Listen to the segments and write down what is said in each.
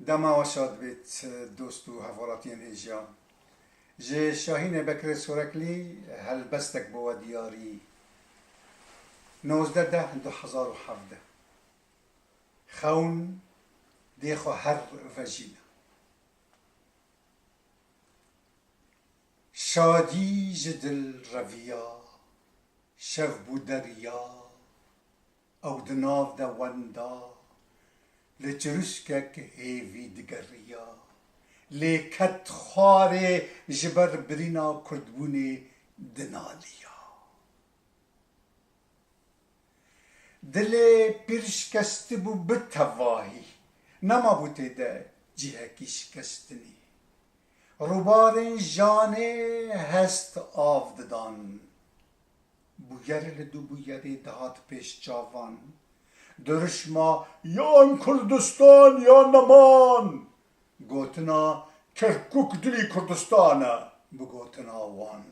دما وشاد بیت دوست و هفولاتین ایجا جه شاهین بکر سورکلی هل بستک بوا دیاری 19/10/2017 خون دیخو هر وجینا شادی جدل رویا شف بودریا او دناف دا وندا لچرشکک هیوی دگریا لیکت خوار جبر برینا کردبونی دنالیا دل پیرشکست بو بتواهی نما بوده ده جیهکی شکستنی روبار جانه هست آفددان بویر لدو بویری دهات پیش جاوان درشما یا کردستان یا نمان گوتنا کرکوک دلی کردستانه بگوتنا وان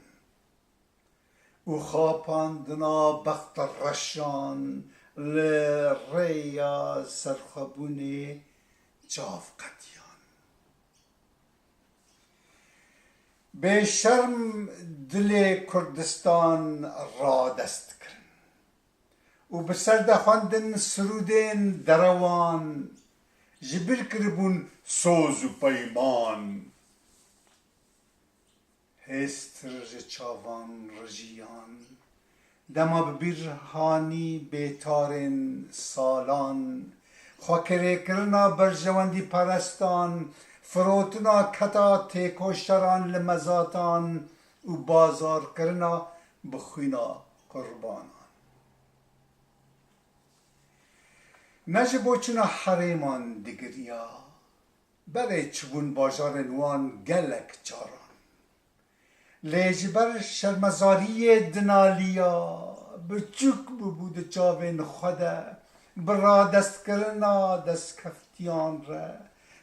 او خاپاندنا بخت رشان لریا سرخبونی جاف قدیان به شرم دل کردستان را دست کرن و بسر دخواندن سرودین دروان جبر کربون سوز و پیمان هست رج چاوان رجیان دما ببیرهانی بیتارن سالان خواکره کرنا برجواندی پرستان فروتنا کتا تیکوشتران لمزاتان و بازار کرنا بخوینا قربانان نجبو چنا حریمان دیگریا برای چبون بازار نوان گلک چاران لیجبر شرمزاری دنالیا بچوک ببود چاوین خدا برا دست کرنا دست کفتیان را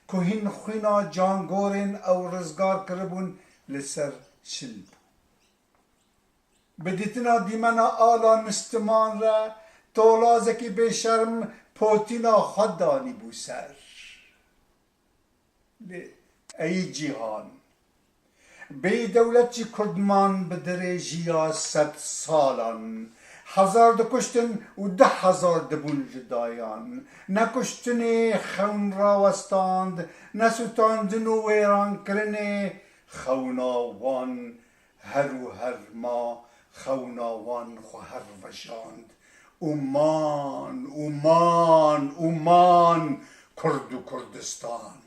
کوهین خوینا جانگورین او رزگار کربون لسر شلب بدیتنا دیمنا آلا نستمان را تولازکی بشرم پوتینا خود دانی بو سر ای جیهان بی دولت چی کردمان بدره جیا 100 سالان 1000 دکشتن و 10,000 دبون جدایان نکشتنی خون را وستاند نسوتاندن و ویران کرنه خوناوان هر و هر ما خوناوان خو هر وجاند اومان اومان اومان کرد و کردستان